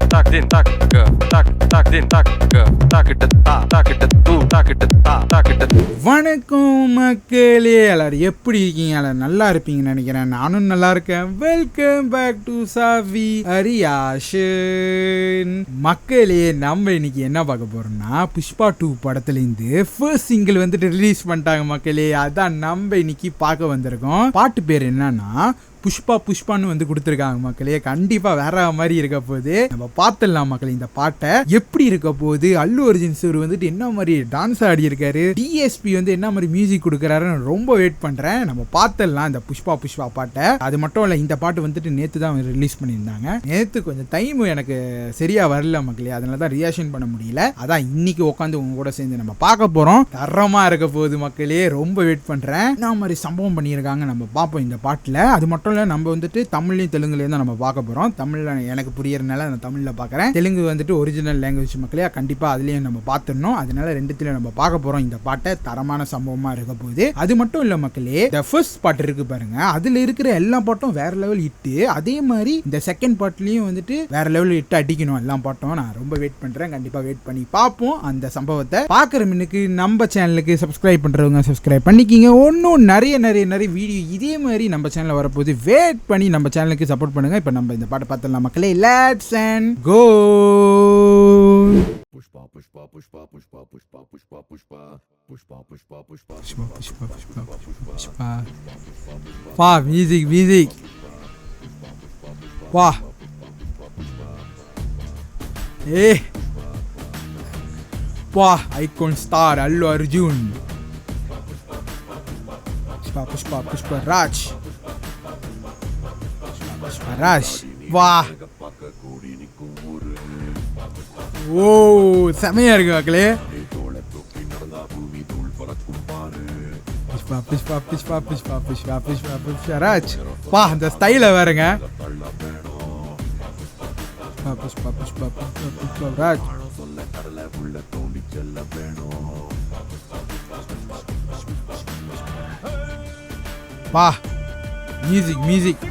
tak din tak ga tak din tak ga tak it tak it tu tak it tak it. வணக்கம் மக்களே, எல்லாரும் எப்படி இருக்கீங்க? எல்லாரும் நல்லா இருப்பீங்கன்னு நினைக்கிறேன். நானும் நல்லா இருக்கேன். வெல்கம் பேக் டு சாவி அரியாஷன். மக்களே, நம்ம இன்னைக்கு என்ன பார்க்க போறோம்னா புஷ்பா 2 படத்துலேருந்து ஃபர்ஸ்ட் சிங்கிள் வந்துட்டு ரிலீஸ் பண்ணிட்டாங்க மக்களே. அதான் நம்ம இன்னைக்கு பார்க்க வந்திருக்கோம். பாட்டு பேர் என்னன்னா புஷ்பான்னு வந்து கொடுத்துருக்காங்க மக்களே. கண்டிப்பா வேற மாதிரி இருக்க போகுது. நம்ம பார்த்துடலாம் மக்களே இந்த பாட்டை எப்படி இருக்க போகுது. அல்லு அர்ஜுன் சார் வந்துட்டு என்ன மாதிரி டான்ஸ் ஆடி இருக்காரு, டிஎஸ்பி வந்து என்ன மாதிரி மியூசிக் கொடுக்குறாருன்னு ரொம்ப வெயிட் பண்றேன். நம்ம பார்த்துடலாம் இந்த புஷ்பா பாட்டை. அது மட்டும் இல்ல, இந்த பாட்டு வந்துட்டு நேத்து தான் ரிலீஸ் பண்ணியிருந்தாங்க. நேத்து கொஞ்சம் டைம் எனக்கு சரியா வரல மக்களே, அதனால தான் ரியாக்ஷன் பண்ண முடியல. அதான் இன்னைக்கு உட்காந்து உங்க கூட சேர்ந்து நம்ம பார்க்க போறோம். தரமா இருக்க போகுது மக்களே, ரொம்ப வெயிட் பண்றேன். என்ன மாதிரி சம்பவம் பண்ணியிருக்காங்க நம்ம பார்ப்போம் இந்த பாட்டுல. அது மட்டும் நம்ம வந்துட்டு தமிழ்லையும் தெலுங்குலையும் தான் நம்ம பார்க்க போறோம். தமிழ்ல எனக்கு புரியறதுனால நான் தமிழ்ல பார்க்கறேன். தெலுங்கு வந்துட்டு ஒரிஜினல் லாங்குவேஜ் மக்களே, கண்டிப்பா அதுலயும் நம்ம பார்த்துடணும். அதனால ரெண்டுத்திலையும் நம்ம பார்க்க போறோம் இந்த பாட்டை. தரமான சம்பவமா இருக்க போகுது. அது மட்டும் இல்ல மக்களே, இந்த ஃபர்ஸ்ட் பாட்டு இருக்கு பாருங்க, அதுல இருக்கிற எல்லா பாட்டும் வேற லெவல் ஹிட். அதே மாதிரி இந்த செகண்ட் பாட்லயும் வந்துட்டு வேற லெவல் ஹிட் அடிக்கணும் எல்லா பாட்டும். நான் ரொம்ப வெயிட் பண்றேன். கண்டிப்பா வெயிட் பண்ணி பார்ப்போம் அந்த சம்பவத்தை. பார்க்குற மின்னுக்கு நம்ம சேனலுக்கு சப்ஸ்கிரைப் பண்றவங்க சப்ஸ்கிரைப் பண்ணிக்கிங்க. ஒன்னும் நிறைய வீடியோ இதே மாதிரி நம்ம சேனல்ல வரப்போகுது. வெயிட் பண்ணி நம்ம சேனலுக்கு சப்போர்ட் பண்ணுங்க. இப்போ நம்ம இந்த பாட்டை பார்த்துடலாம் மக்களே. லெட்ஸ் அண்ட் கோ. पुष्पा पुष्पा पुष्पा पुष्पा पुष्पा पुष्पा पुष्पा पुष्पा पुष्पा पुष्पा புஷ்பா வா, மியூசிக் வா. ஏ வா, ஐகான் ஸ்டார் அல்லு அர்ஜுன். புஷ்பா ராஜ் வா. ஓ, செமையா இருக்கு மக்களே. புஷ்பா ராஜ் வா, அந்த ஸ்டைல வேறங்க. புஷ்பா ராஜ் வா. மியூசிக்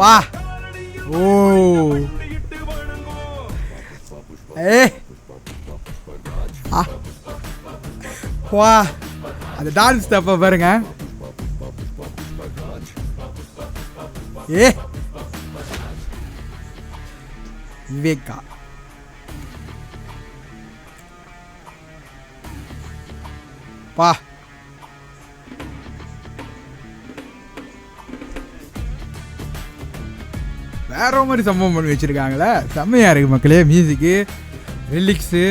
வா. ஓ ஏ வா, அந்த டான்ஸ் தப்ப பாருங்க. ஏ விவேகா பா. வேற மாதிரி சம்பவம் பண்ணி வச்சிருக்காங்களே, செம்மையா இருக்கு மக்களே. மியூசிக்கு, ரிலிக்ஸு,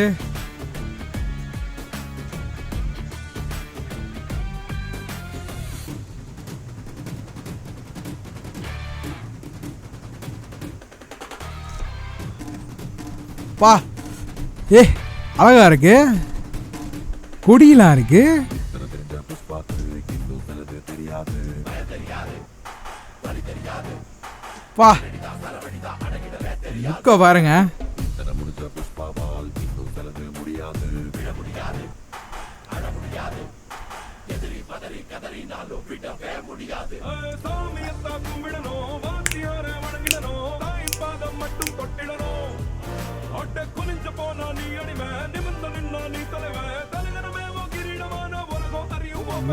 பா. ஏ அழகா இருக்கு, கொடியெல்லாம் இருக்கு. பா லுக்க பாருங்க.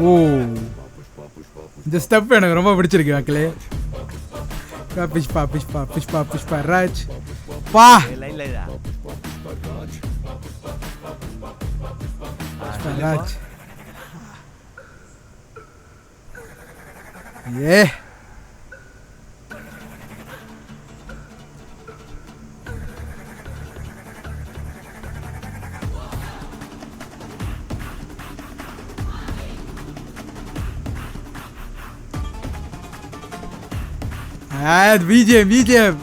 ஓ, இந்த ஸ்டெப் எனக்கு ரொம்ப பிடிச்சிருக்கு மக்களே. புஷ்பா ராஜ் பா. ராஜ் ஏ BGM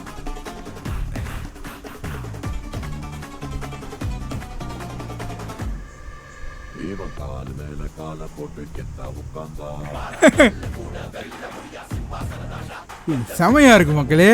செமையா இருக்கு மக்களே.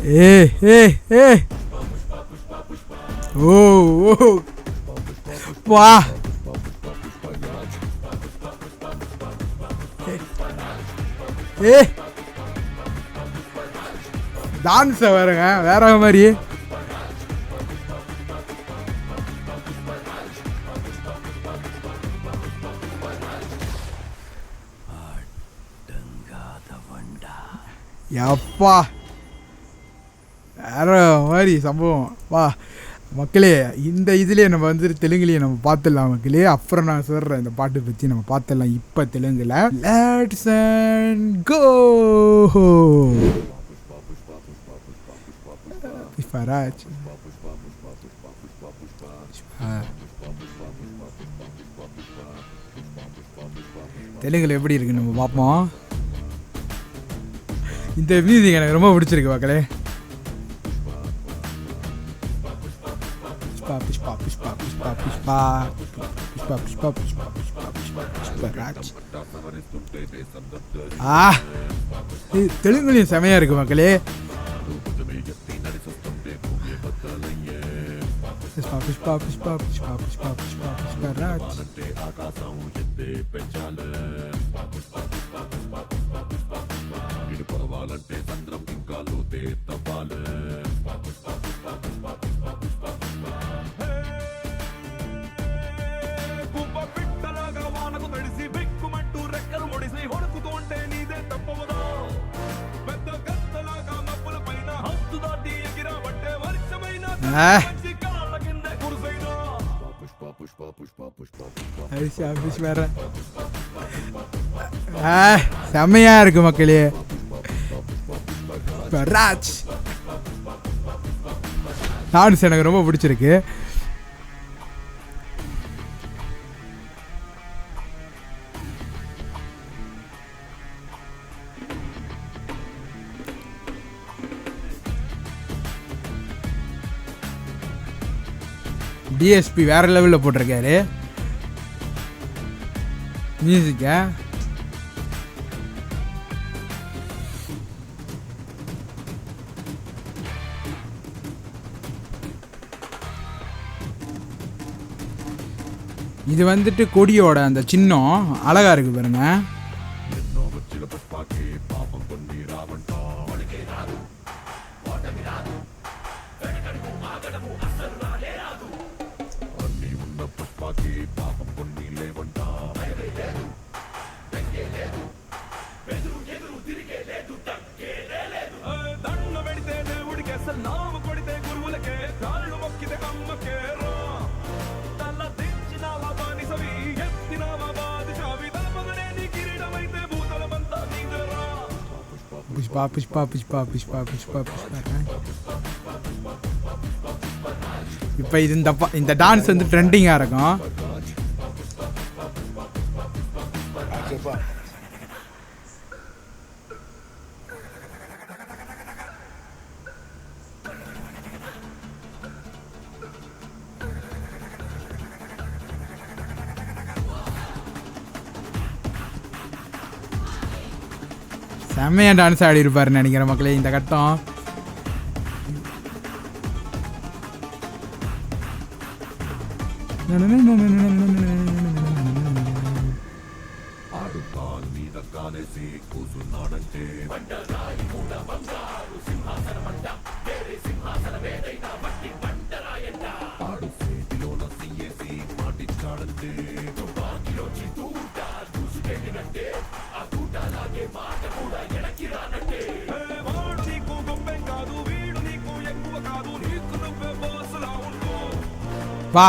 ஏ ஓ வா ஏ டான்ஸ வேறங்க வேற மாதிரி. எப்பா வேற மாதிரி சம்பவம். வா மக்களே, இந்த இதுலேயே நம்ம வந்துட்டு தெலுங்குலேயே நம்ம பார்த்துடலாம் மக்களே. அப்புறம் நான் சொல்கிறேன் இந்த பாட்டு பற்றி நம்ம பார்த்துடலாம். இப்போ தெலுங்குல லெட்ஸ் அண்ட் கோ. புஷ்பராஜ் தெலுங்குல எப்படி இருக்கு நம்ம பார்ப்போம். இந்த மியூசிக் எனக்கு ரொம்ப பிடிச்சிருக்கு மக்களே. புஷ்பா புஷ்பா புஷ்பா புஷ்பா புஷ்பா புஷ்பா புஷ்பா புஷ்பா புஷ்பா புஷ்பராஜ். தெலுங்குலையும் செமையா இருக்கு மக்களே. புஷ்பா புஷ்பா புஷ்பா புஷ்பா புஷ்பா புஷ்பா புஷ்பராஜ். செம்மையா இருக்கு மக்களே. ராஜ் டான்ஸ் எனக்கு ரொம்ப பிடிச்சிருக்கு. டிஎஸ்பி வேற லெவலில் போட்டிருக்காரு மியூசிக்கை. இது வந்துட்டு கொடியோட அந்த சின்னம் அழகா இருக்கு பாருங்க. புஷ்பா புஷ்பா புஷ்பா புஷ்பா புஷ்பா புஷ்பா. இப்போ இது இந்த டான்ஸ் வந்து ட்ரெண்டிங்காக இருக்கும். செம்மையா டான்ஸ் ஆடி இருப்பாருன்னு நினைக்கிறேன் மக்களே இந்த கட்டம். வா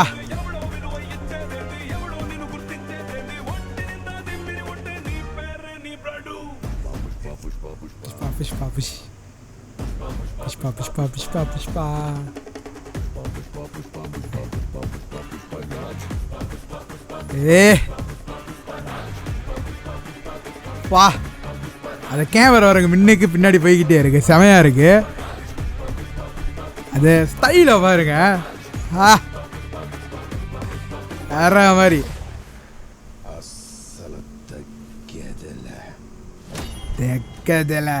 புஷ்பா புஷ்பா புஷ்பா புஷ்பா புஷ்பா. வா அந்த கேமரா வரங்க முன்னுக்கு பின்னாடி போய்கிட்டே இருக்கு. செமையா இருக்கு அது ஸ்டைல பாருங்க. வேற மாதிரி தெக்கதில்ல.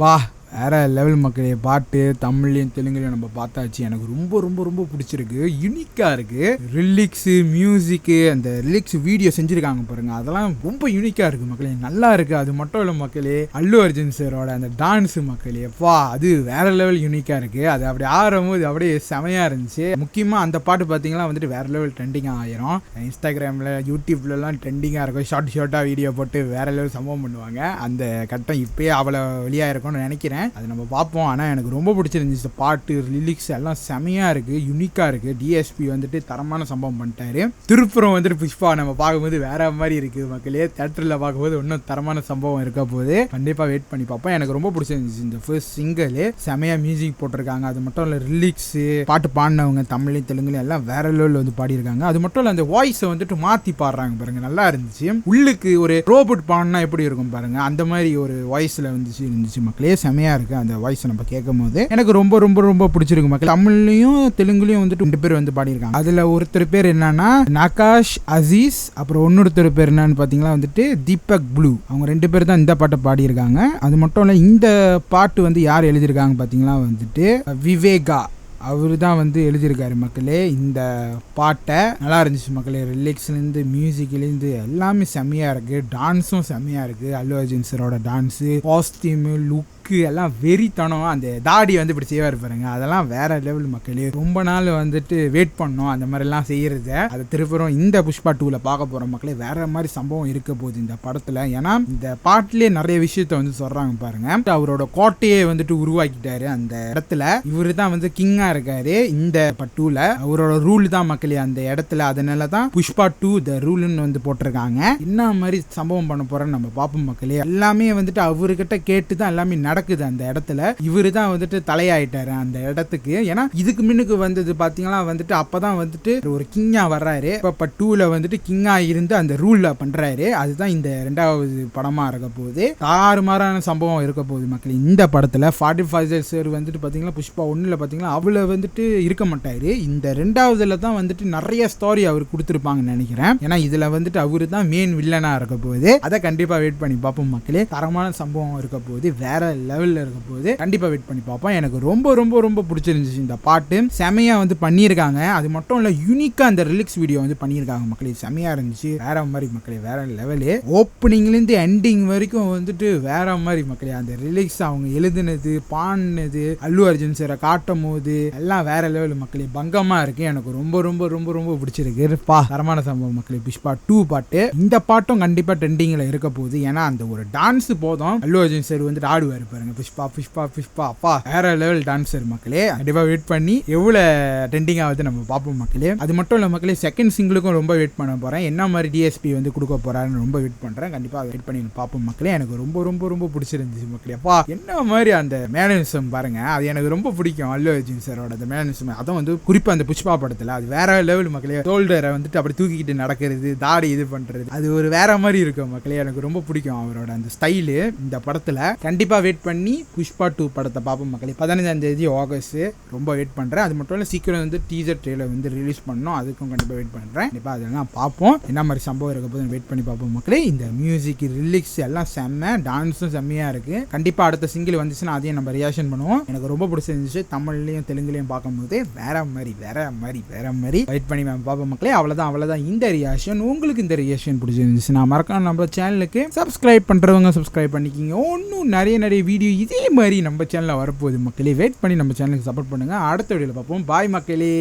வா வேற லெவல் மக்களே. பாட்டு தமிழ்லையும் தெலுங்குலையும் நம்ம பார்த்தாச்சு. எனக்கு ரொம்ப ரொம்ப ரொம்ப பிடிச்சிருக்கு. யூனிக்காக இருக்குது. ரிலிக்ஸு மியூசிக்கு அந்த ரிலிக்ஸ் வீடியோ செஞ்சுருக்காங்க பாருங்கள், அதெல்லாம் ரொம்ப யூனிக்காக இருக்குது மக்களே. நல்லா இருக்குது. அது மட்டும் இல்லை மக்களே, அல்லு அர்ஜுன் சாரோட அந்த டான்ஸு மக்களே அது வேற லெவல் யூனிக்காக இருக்குது. அது அப்படி ஆடும்போது அப்படியே செமையாக இருந்துச்சு. முக்கியமாக அந்த பாட்டு பார்த்தீங்கன்னா வந்துட்டு வேற லெவல் ட்ரெண்டிங்காக ஆயிரும். இன்ஸ்டாகிராமில் யூடியூப்லலாம் ட்ரெண்டிங்காக இருக்கும். ஷார்ட்டாக வீடியோ போட்டு வேற லெவல் சம்பவம் பண்ணுவாங்க. அந்த கட்டம் இப்போயே அவ்வளோ வெளியாக இருக்கும்னு நினைக்கிறேன். அது நம்ம பார்ப்போம். ஆனால் எனக்கு ரொம்ப பிடிச்சிருந்துச்சு பாட்டு லிரிக்ஸ் எல்லாம் செமையாக இருக்குது, யூனிக்காக இருக்குது. டிஎஸ்பி வந்துட்டு தரமான சம்பவம் பண்ணிட்டாரு. திருப்புறம் வந்துட்டு புஷ்பா நம்ம பார்க்கும்போது வேற மாதிரி இருக்குது மக்களே. தேட்டரில் பார்க்கும்போது இன்னும் தரமான சம்பவம் இருக்க போது கண்டிப்பாக வெயிட் பண்ணி பார்ப்போம். எனக்கு ரொம்ப பிடிச்சிருந்துச்சு இந்த ஃபர்ஸ்ட் சிங்கிள். செமையாக மியூசிக் போட்டிருக்காங்க. அது மட்டும் இல்லை, ரிலிக்ஸு பாட்டு பாடினவங்க தமிழ்லையும் தெலுங்குலையும் எல்லாம் வேற லெவலில் வந்து பாடியிருக்காங்க. அது மட்டும் இல்லை, அந்த வாய்ஸை வந்துட்டு மாற்றி பாடுறாங்க பாருங்க, நல்லா இருந்துச்சு. உள்ளுக்கு ஒரு ரோபோட் பாடினா எப்படி இருக்கும் பாருங்க, அந்த மாதிரி ஒரு வாய்ஸில் இருந்துச்சு மக்களே. செமையாக இருக்கு அந்த வாய்ஸ் நம்ம கேட்கும் போது. எனக்கு ரொம்ப ரொம்ப ரொம்ப பிடிச்சிருக்கு மக்கள். தமிழ்லையும் தெலுங்குலையும் வந்துட்டு 2 பேர் வந்து பாடியிருக்காங்க. அதுல ஒருத்தர் பேர் என்னன்னா நகாஷ் அசீஸ், அப்புறம் இன்னொருத்தர் பேர் என்னன்னு பாத்தீங்கன்னா வந்துட்டு தீபக் ப்ளூ. அவங்க 2 பேர் தான் இந்த பாட்டை பாடியிருக்காங்க. அது மட்டும் இல்ல, இந்த பாட்டு வந்து யார் எழுதியிருக்காங்க பாத்தீங்கன்னா வந்துட்டு விவேகா அவரு தான் வந்து எழுதியிருக்காரு மக்களே. இந்த பாட்டை நல்லா இருந்துச்சு மக்களே. ரிலிக்ஸ்லேருந்து மியூசிக்லேருந்து எல்லாமே செம்மையாக இருக்குது. டான்ஸும் செம்மையாக இருக்குது. அல்லு அர்ஜுன் சாரோட டான்ஸு, காஸ்டியூமு, லுக் எல்லாம் வெறித்தனம். அந்த தாடி வந்து இப்படி செய்வார் பாருங்க, அதெல்லாம் வேற லெவல் மக்களே. ரொம்ப நாள் வந்துட்டு வெயிட் பண்ணோம் அந்த மாதிரிலாம் செய்யறத. அதை திருப்பறம் இந்த புஷ்பா 2ல பார்க்க போகிறோம் மக்களே. வேற மாதிரி சம்பவம் இருக்க போகுது இந்த படத்தில். ஏன்னா இந்த பாட்டிலே நிறைய விஷயத்த வந்து சொல்கிறாங்க பாருங்க. அவரோட கோட்டையை வந்துட்டு உருவாக்கிட்டாரு அந்த இடத்துல. இவரு தான் வந்து கிங்கா இருக்காரு இந்த பட்டூல. அவரோட ரூல் தான் மக்களே அந்த இடத்துல. அதனால தான் புஷ்பா 2 த ரூல்னு வந்து போட்டிருக்காங்க. என்ன மாதிரி சம்பவம் பண்ண போறோம்னு நம்ம பார்ப்போம் மக்களே. எல்லாமே வந்துட்டு அவர்கிட்ட கேட்டு தான் எல்லாமே நடக்குது அந்த இடத்துல. இவரு தான் வந்துட்டு தலையாயிட்டாரு அந்த இடத்துக்கு. ஏன்னா இதுக்கு முன்னுக்கு வந்தது பாத்தீங்கன்னா வந்துட்டு அப்பதான் வந்துட்டு ஒரு கிங்கா வர்றாரு. இப்ப 2ல வந்துட்டு கிங்கா இருந்து அந்த ரூல்ல பண்றாரு. அதுதான் இந்த 2வது படமா இருக்க போகுது. தாறுமாறான சம்பவம் இருக்க போகுது மக்கள் இந்த படத்துல. 45 சார் வந்துட்டு பாத்தீங்கன்னா புஷ்பா 1ல பாத்தீங்கன்னா அவளை வந்துட்டு இருக்க மாட்டாரு. இந்த 2வதுல தான் வந்துட்டு நிறைய ஸ்டோரி அவர் கொடுத்துருப்பாங்கன்னு நினைக்கிறேன். ஏன்னா இதுல வந்துட்டு அவரு தான் மெயின் வில்லனா இருக்க போகுது. அதை கண்டிப்பா வெயிட் பண்ணி பார்ப்போம் மக்களே. தரமான சம்பவம் இருக்க போகுது, வேற லெவல்ல இருக்க போகுது. கண்டிப்பா வெயிட் பண்ணி பார்ப்போம். எனக்கு ரொம்ப ரொம்ப ரொம்ப பிடிச்சிருந்துச்சு இந்த பாட்டு. செமையா வந்து பண்ணியிருக்காங்க. அது மட்டும் இல்ல, யூனிக்கா அந்த ரிலிக்ஸ் வீடியோ வந்து பண்ணியிருக்காங்க மக்களே. செமையா இருந்துச்சு. வேற மாதிரி மக்களே, வேற லெவலு. ஓப்பனிங்ல இருந்து எண்டிங் வரைக்கும் வந்துட்டு வேற மாதிரி மக்களே. அந்த ரிலிக்ஸ் அவங்க எழுதுனது, பாடினது, அல்லு அர்ஜுன் சாரை காட்டும் போது எல்லாம் வேற லெவல் மக்களே. பங்கமா இருக்கு. எனக்கு ரொம்ப ரொம்ப ரொம்ப ரொம்ப பிடிச்சிருக்கு. தரமான சம்பவம் மக்களே. புஷ்பா 2 பாட்டு. இந்த பாட்டும் கண்டிப்பா ட்ரெண்டிங்ல இருக்க போகுது. ஏன்னா அந்த ஒரு டான்ஸ் போதும். அல்லு அர்ஜுன் சார் வந்துட்டு ஆடுவாரு பாருங்க, புஷ்பா புஷ்பா புஷ்பா. அப்பா வேற லெவல் டான்ஸர் மக்களே. கண்டிப்பா வெயிட் பண்ணி எவ்வளவு ட்ரெண்டிங் ஆகுது நம்ம பார்ப்போம் மக்களே. அது மட்டும் இல்ல மக்களே, செகண்ட் சிங்கிளுக்கும் ரொம்ப வெயிட் பண்ண போறேன். என்ன மாதிரி டிஎஸ்பி வந்து கொடுக்க போறாருன்னு ரொம்ப வெயிட் பண்றேன். கண்டிப்பா வெயிட் பண்ணி பார்ப்போம் மக்களே. எனக்கு ரொம்ப ரொம்ப ரொம்ப பிடிச்சிருந்துச்சு மக்களே. அப்பா என்ன மாதிரி அந்த மேனரிசம் பாருங்க, அது எனக்கு ரொம்ப பிடிக்கும். அல்லு அர்ஜுன் சாரோட அந்த மேனரிசம், அதுவும் வந்து குறிப்பா அந்த புஷ்பா படத்துல அது வேற லெவல் மக்களே. ஷோல்டரை வந்துட்டு அப்படி தூக்கிக்கிட்டு நடக்கிறது, தாடி இது பண்றது, அது ஒரு வேற மாதிரி இருக்கும் மக்களே. எனக்கு ரொம்ப பிடிக்கும் அவரோட அந்த ஸ்டைலு இந்த படத்துல. கண்டிப்பா வெயிட் பண்ணி புஷ்பா 2 படத்தை பார்ப்போம் மக்களே. 15ஆம் தேதி ஆகஸ்ட் ரொம்ப வெயிட் பண்றேன். அது மட்டும் இல்ல, சீக்கிரம் வந்து டீசர் ட்ரெய்லர் வந்து ரிலீஸ் பண்ணணும். அதுக்கும் கண்டிப்பா வெயிட் பண்றேன். கண்டிப்பா அதெல்லாம் பார்ப்போம். என்ன மாதிரி சம்பவம் இருக்க போது வெயிட் பண்ணி பார்ப்போம் மக்களே. இந்த மியூசிக் ரிலிக்ஸ் எல்லாம் செம்ம, டான்ஸும் செம்மையா இருக்கு. கண்டிப்பா அடுத்த சிங்கிள் வந்துச்சுன்னா அதையும் நம்ம ரியாக்ஷன் பண்ணுவோம். எனக்கு ரொம்ப பிடிச்சிருந்துச்சு. தமிழ்லையும் தெலுங்குலையும் பார்க்கும்போது வேற மாதிரி வேற மாதிரி வேற மாதிரி வெயிட் பண்ணி பார்ப்போம் மக்களே. அவ்வளவுதான் இந்த ரியாக்ஷன். உங்களுக்கு இந்த ரியாக்ஷன் பிடிச்சிருந்துச்சு நான் மறக்காம நம்ம சேனலுக்கு சப்ஸ்கிரைப் பண்றவங்க சப்ஸ்கிரைப் பண்ணிக்கிங்க. இன்னும் நிறைய வீடியோ இதே மாதிரி நம்ம சேனல்ல வரப்போகுது மக்களே. வெயிட் பண்ணி நம்ம சேனலுக்கு சப்போர்ட் பண்ணுங்க. அடுத்த வீடியோல பார்ப்போம். பாய் மக்களே.